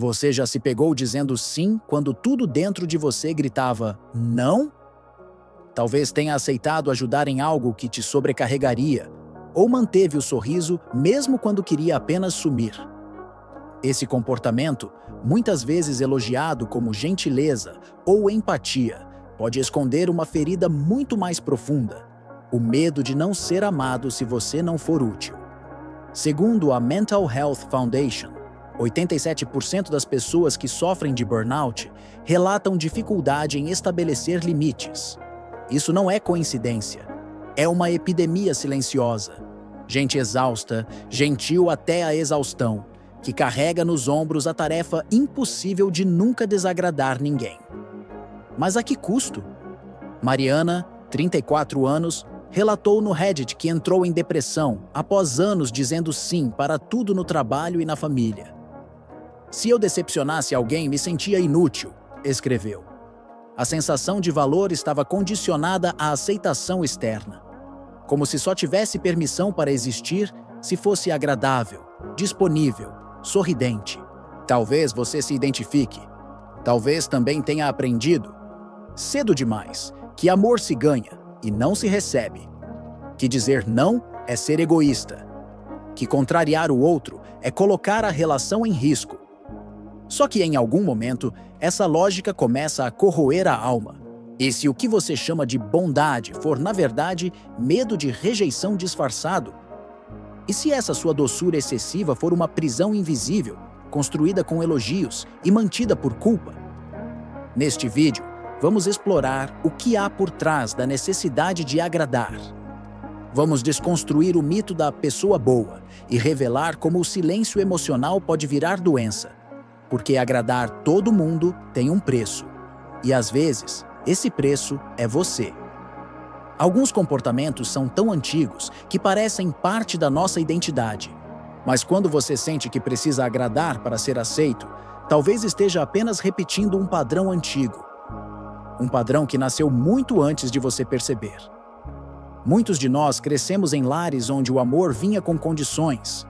Você já se pegou dizendo sim quando tudo dentro de você gritava não? Talvez tenha aceitado ajudar em algo que te sobrecarregaria, ou manteve o sorriso mesmo quando queria apenas sumir. Esse comportamento, muitas vezes elogiado como gentileza ou empatia, pode esconder uma ferida muito mais profunda: o medo de não ser amado se você não for útil. Segundo a Mental Health Foundation, 87% das pessoas que sofrem de burnout relatam dificuldade em estabelecer limites. Isso não é coincidência. É uma epidemia silenciosa. Gente exausta, gentil até a exaustão, que carrega nos ombros a tarefa impossível de nunca desagradar ninguém. Mas a que custo? Mariana, 34 anos, relatou no Reddit que entrou em depressão após anos dizendo sim para tudo no trabalho e na família. Se eu decepcionasse alguém, me sentia inútil, escreveu. A sensação de valor estava condicionada à aceitação externa, como se só tivesse permissão para existir se fosse agradável, disponível, sorridente. Talvez você se identifique. Talvez também tenha aprendido, cedo demais, que amor se ganha e não se recebe. Que dizer não é ser egoísta. Que contrariar o outro é colocar a relação em risco. Só que em algum momento, essa lógica começa a corroer a alma. E se o que você chama de bondade for, na verdade, medo de rejeição disfarçado? E se essa sua doçura excessiva for uma prisão invisível, construída com elogios e mantida por culpa? Neste vídeo, vamos explorar o que há por trás da necessidade de agradar. Vamos desconstruir o mito da pessoa boa e revelar como o silêncio emocional pode virar doença. Porque agradar todo mundo tem um preço. E às vezes, esse preço é você. Alguns comportamentos são tão antigos que parecem parte da nossa identidade. Mas quando você sente que precisa agradar para ser aceito, talvez esteja apenas repetindo um padrão antigo. Um padrão que nasceu muito antes de você perceber. Muitos de nós crescemos em lares onde o amor vinha com condições.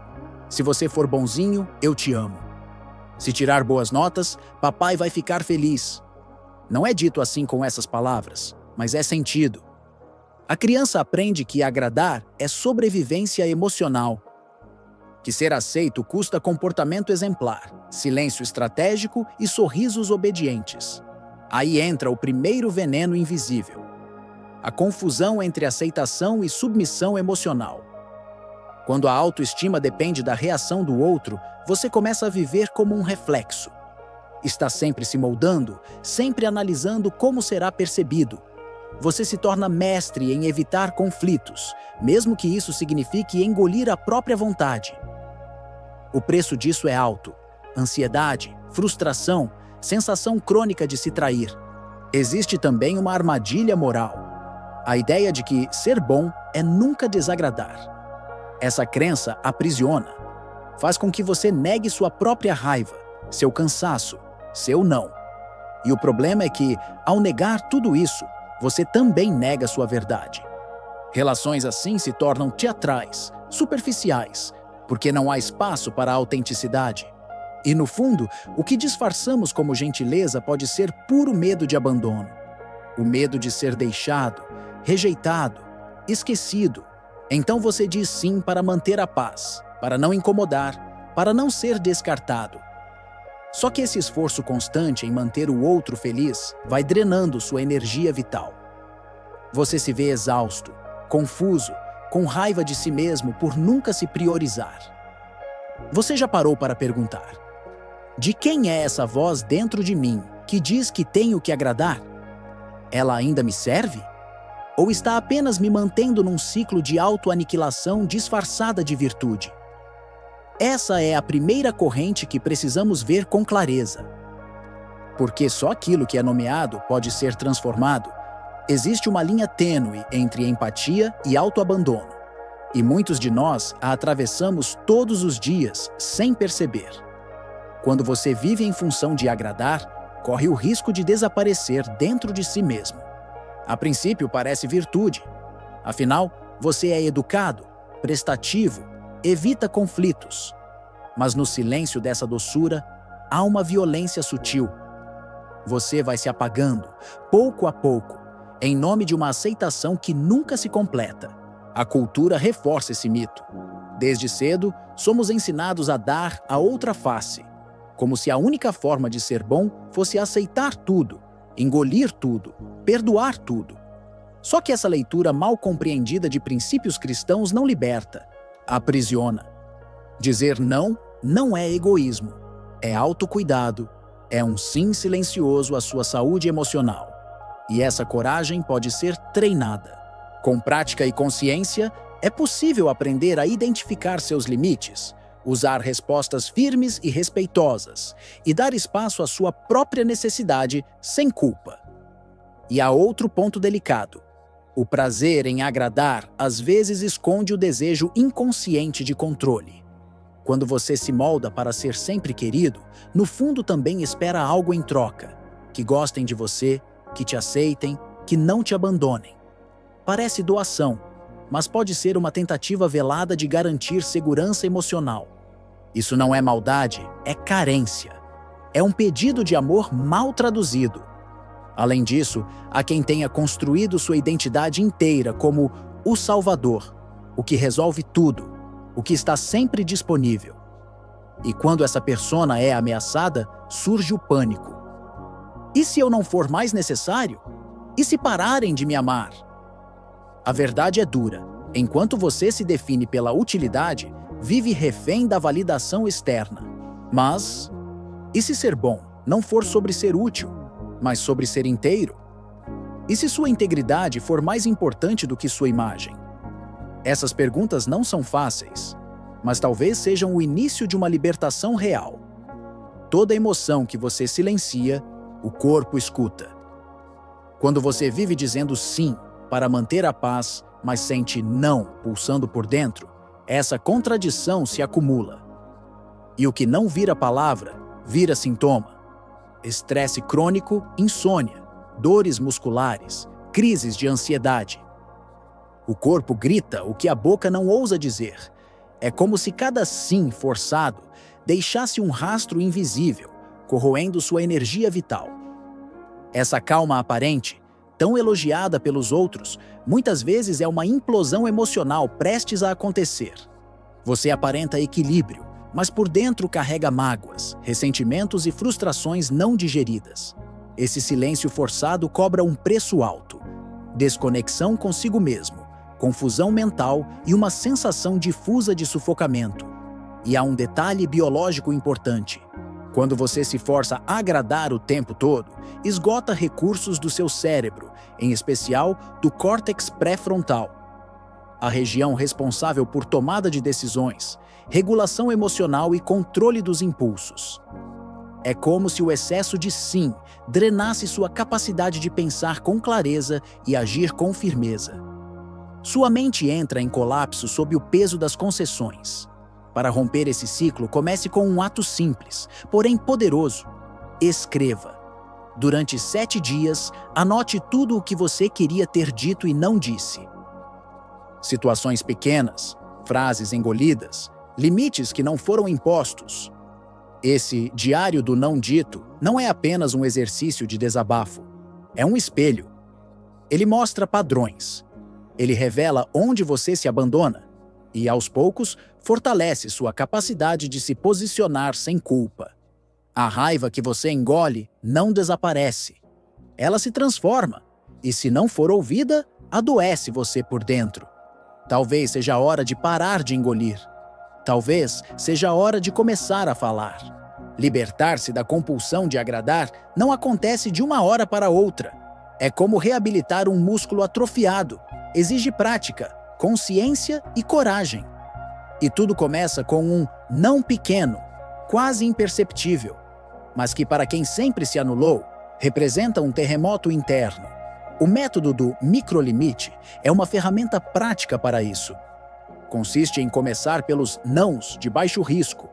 Se você for bonzinho, eu te amo. Se tirar boas notas, papai vai ficar feliz. Não é dito assim com essas palavras, mas é sentido. A criança aprende que agradar é sobrevivência emocional. Que ser aceito custa comportamento exemplar, silêncio estratégico e sorrisos obedientes. Aí entra o primeiro veneno invisível: a confusão entre aceitação e submissão emocional. Quando a autoestima depende da reação do outro, você começa a viver como um reflexo. Está sempre se moldando, sempre analisando como será percebido. Você se torna mestre em evitar conflitos, mesmo que isso signifique engolir a própria vontade. O preço disso é alto: ansiedade, frustração, sensação crônica de se trair. Existe também uma armadilha moral: a ideia de que ser bom é nunca desagradar. Essa crença aprisiona. Faz com que você negue sua própria raiva, seu cansaço, seu não. E o problema é que, ao negar tudo isso, você também nega sua verdade. Relações assim se tornam teatrais, superficiais, porque não há espaço para a autenticidade. E no fundo, o que disfarçamos como gentileza pode ser puro medo de abandono. O medo de ser deixado, rejeitado, esquecido. Então você diz sim para manter a paz, para não incomodar, para não ser descartado. Só que esse esforço constante em manter o outro feliz vai drenando sua energia vital. Você se vê exausto, confuso, com raiva de si mesmo por nunca se priorizar. Você já parou para perguntar: de quem é essa voz dentro de mim que diz que tenho que agradar? Ela ainda me serve? Ou está apenas me mantendo num ciclo de autoaniquilação disfarçada de virtude? Essa é a primeira corrente que precisamos ver com clareza. Porque só aquilo que é nomeado pode ser transformado. Existe uma linha tênue entre empatia e autoabandono. E muitos de nós a atravessamos todos os dias sem perceber. Quando você vive em função de agradar, corre o risco de desaparecer dentro de si mesmo. A princípio parece virtude. Afinal, você é educado, prestativo, evita conflitos. Mas no silêncio dessa doçura, há uma violência sutil. Você vai se apagando, pouco a pouco, em nome de uma aceitação que nunca se completa. A cultura reforça esse mito. Desde cedo, somos ensinados a dar a outra face, como se a única forma de ser bom fosse aceitar tudo, engolir tudo, perdoar tudo. Só que essa leitura mal compreendida de princípios cristãos não liberta, aprisiona. Dizer não é egoísmo, é autocuidado, é um sim silencioso à sua saúde emocional. E essa coragem pode ser treinada. Com prática e consciência, é possível aprender a identificar seus limites, usar respostas firmes e respeitosas e dar espaço à sua própria necessidade sem culpa. E há outro ponto delicado. O prazer em agradar às vezes esconde o desejo inconsciente de controle. Quando você se molda para ser sempre querido, no fundo também espera algo em troca. Que gostem de você, que te aceitem, que não te abandonem. Parece doação, mas pode ser uma tentativa velada de garantir segurança emocional. Isso não é maldade, é carência. É um pedido de amor mal traduzido. Além disso, há quem tenha construído sua identidade inteira como o Salvador, o que resolve tudo, o que está sempre disponível. E quando essa persona é ameaçada, surge o pânico. E se eu não for mais necessário? E se pararem de me amar? A verdade é dura. Enquanto você se define pela utilidade, vive refém da validação externa. Mas, e se ser bom não for sobre ser útil, mas sobre ser inteiro? E se sua integridade for mais importante do que sua imagem? Essas perguntas não são fáceis, mas talvez sejam o início de uma libertação real. Toda emoção que você silencia, o corpo escuta. Quando você vive dizendo sim para manter a paz, mas sente não pulsando por dentro, essa contradição se acumula. E o que não vira palavra, vira sintoma. Estresse crônico, insônia, dores musculares, crises de ansiedade. O corpo grita o que a boca não ousa dizer. É como se cada sim forçado deixasse um rastro invisível, corroendo sua energia vital. Essa calma aparente, tão elogiada pelos outros, muitas vezes é uma implosão emocional prestes a acontecer. Você aparenta equilíbrio, mas por dentro carrega mágoas, ressentimentos e frustrações não digeridas. Esse silêncio forçado cobra um preço alto: desconexão consigo mesmo, confusão mental e uma sensação difusa de sufocamento. E há um detalhe biológico importante. Quando você se força a agradar o tempo todo, esgota recursos do seu cérebro, em especial do córtex pré-frontal, a região responsável por tomada de decisões, regulação emocional e controle dos impulsos. É como se o excesso de sim drenasse sua capacidade de pensar com clareza e agir com firmeza. Sua mente entra em colapso sob o peso das concessões. Para romper esse ciclo, comece com um ato simples, porém poderoso. Escreva. Durante 7 dias, anote tudo o que você queria ter dito e não disse. Situações pequenas, frases engolidas, limites que não foram impostos. Esse diário do não dito não é apenas um exercício de desabafo. É um espelho. Ele mostra padrões. Ele revela onde você se abandona e, aos poucos, fortalece sua capacidade de se posicionar sem culpa. A raiva que você engole não desaparece. Ela se transforma e, se não for ouvida, adoece você por dentro. Talvez seja a hora de parar de engolir. Talvez seja a hora de começar a falar. Libertar-se da compulsão de agradar não acontece de uma hora para outra. É como reabilitar um músculo atrofiado. Exige prática, consciência e coragem. E tudo começa com um não pequeno, quase imperceptível, mas que, para quem sempre se anulou, representa um terremoto interno. O método do microlimite é uma ferramenta prática para isso. Consiste em começar pelos nãos de baixo risco,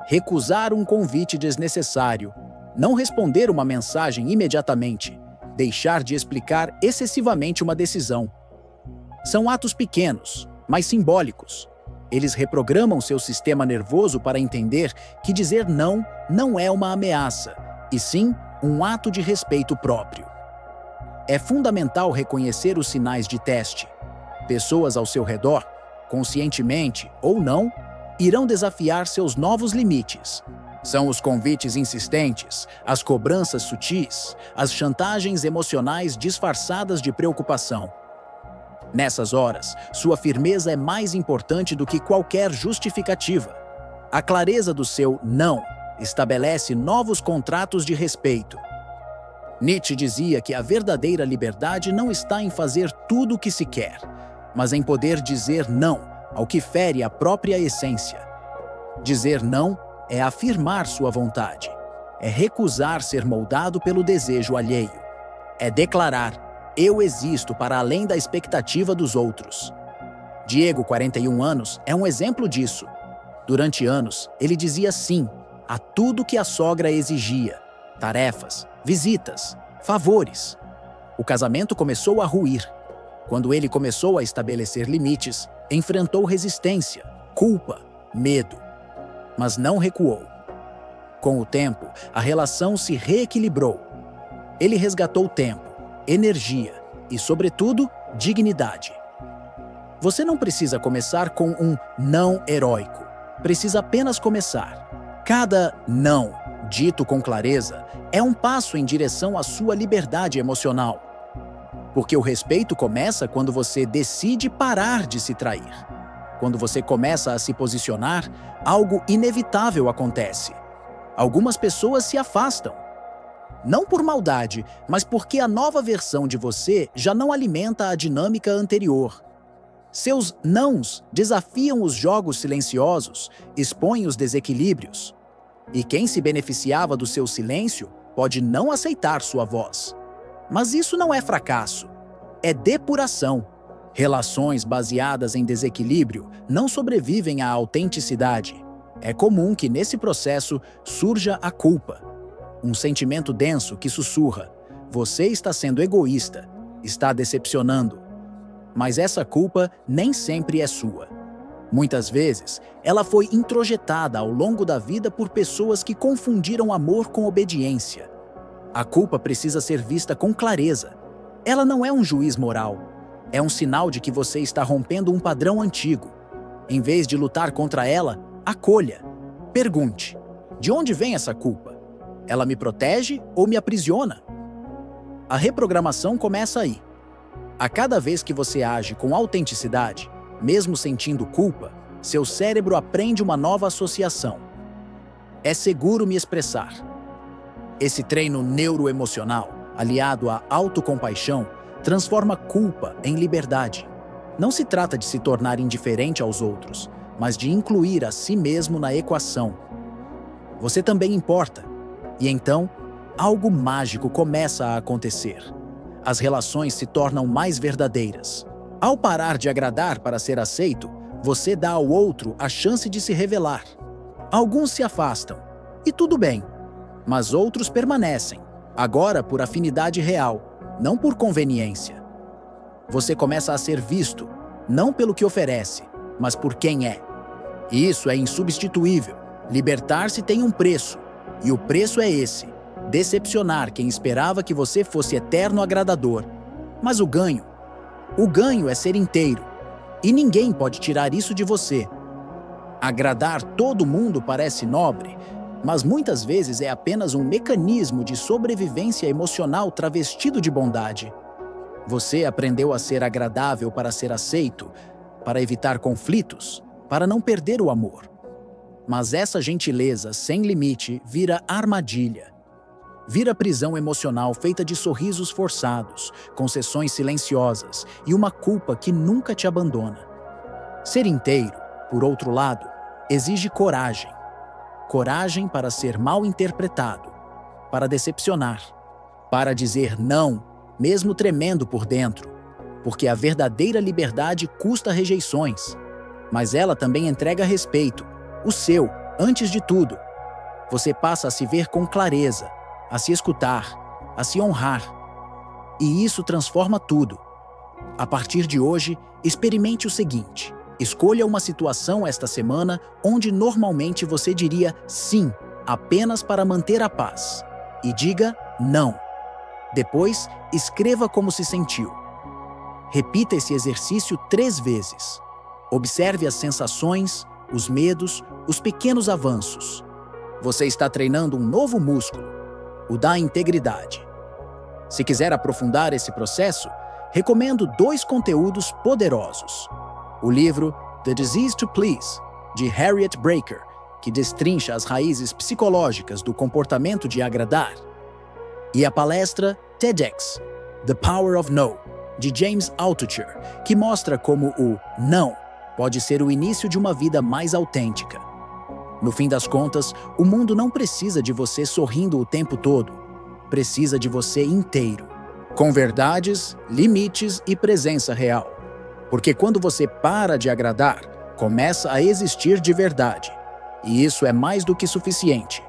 recusar um convite desnecessário, não responder uma mensagem imediatamente, deixar de explicar excessivamente uma decisão. São atos pequenos, mas simbólicos. Eles reprogramam seu sistema nervoso para entender que dizer não não é uma ameaça, e sim um ato de respeito próprio. É fundamental reconhecer os sinais de teste. Pessoas ao seu redor, conscientemente ou não, irão desafiar seus novos limites. São os convites insistentes, as cobranças sutis, as chantagens emocionais disfarçadas de preocupação. Nessas horas, sua firmeza é mais importante do que qualquer justificativa. A clareza do seu não estabelece novos contratos de respeito. Nietzsche dizia que a verdadeira liberdade não está em fazer tudo o que se quer, mas em poder dizer não ao que fere a própria essência. Dizer não é afirmar sua vontade, é recusar ser moldado pelo desejo alheio, é declarar: eu existo para além da expectativa dos outros. Diego, 41 anos, é um exemplo disso. Durante anos, ele dizia sim a tudo que a sogra exigia: tarefas, visitas, favores. O casamento começou a ruir. Quando ele começou a estabelecer limites, enfrentou resistência, culpa, medo. Mas não recuou. Com o tempo, a relação se reequilibrou. Ele resgatou tempo, energia e, sobretudo, dignidade. Você não precisa começar com um não heróico. Precisa apenas começar. Cada não, dito com clareza, é um passo em direção à sua liberdade emocional. Porque o respeito começa quando você decide parar de se trair. Quando você começa a se posicionar, algo inevitável acontece. Algumas pessoas se afastam. Não por maldade, mas porque a nova versão de você já não alimenta a dinâmica anterior. Seus nãos desafiam os jogos silenciosos, expõem os desequilíbrios. E quem se beneficiava do seu silêncio pode não aceitar sua voz. Mas isso não é fracasso, é depuração. Relações baseadas em desequilíbrio não sobrevivem à autenticidade. É comum que nesse processo surja a culpa. Um sentimento denso que sussurra: você está sendo egoísta, está decepcionando. Mas essa culpa nem sempre é sua. Muitas vezes, ela foi introjetada ao longo da vida por pessoas que confundiram amor com obediência. A culpa precisa ser vista com clareza. Ela não é um juiz moral. É um sinal de que você está rompendo um padrão antigo. Em vez de lutar contra ela, acolha. Pergunte: de onde vem essa culpa? Ela me protege ou me aprisiona? A reprogramação começa aí. A cada vez que você age com autenticidade, mesmo sentindo culpa, seu cérebro aprende uma nova associação. É seguro me expressar. Esse treino neuroemocional, aliado à autocompaixão, transforma culpa em liberdade. Não se trata de se tornar indiferente aos outros, mas de incluir a si mesmo na equação. Você também importa. E então, algo mágico começa a acontecer. As relações se tornam mais verdadeiras. Ao parar de agradar para ser aceito, você dá ao outro a chance de se revelar. Alguns se afastam, e tudo bem, mas outros permanecem, agora por afinidade real, não por conveniência. Você começa a ser visto, não pelo que oferece, mas por quem é. E isso é insubstituível. Libertar-se tem um preço, e o preço é esse: decepcionar quem esperava que você fosse eterno agradador. Mas o ganho é ser inteiro, e ninguém pode tirar isso de você. Agradar todo mundo parece nobre, mas muitas vezes é apenas um mecanismo de sobrevivência emocional travestido de bondade. Você aprendeu a ser agradável para ser aceito, para evitar conflitos, para não perder o amor. Mas essa gentileza sem limite vira armadilha. Vira prisão emocional feita de sorrisos forçados, concessões silenciosas e uma culpa que nunca te abandona. Ser inteiro, por outro lado, exige coragem. Coragem para ser mal interpretado, para decepcionar, para dizer não, mesmo tremendo por dentro, porque a verdadeira liberdade custa rejeições, mas ela também entrega respeito, o seu, antes de tudo. Você passa a se ver com clareza, a se escutar, a se honrar. E isso transforma tudo. A partir de hoje, experimente o seguinte: Escolha uma situação esta semana onde normalmente você diria sim, apenas para manter a paz. E diga não. Depois, escreva como se sentiu. Repita esse exercício 3 vezes. Observe as sensações, os medos, os pequenos avanços. Você está treinando um novo músculo, o da integridade. Se quiser aprofundar esse processo, recomendo 2 conteúdos poderosos. O livro The Disease to Please, de Harriet Breker, que destrincha as raízes psicológicas do comportamento de agradar. E a palestra TEDx, The Power of No, de James Altucher, que mostra como o não pode ser o início de uma vida mais autêntica. No fim das contas, o mundo não precisa de você sorrindo o tempo todo. Precisa de você inteiro, com verdades, limites e presença real. Porque quando você para de agradar, começa a existir de verdade. E isso é mais do que suficiente.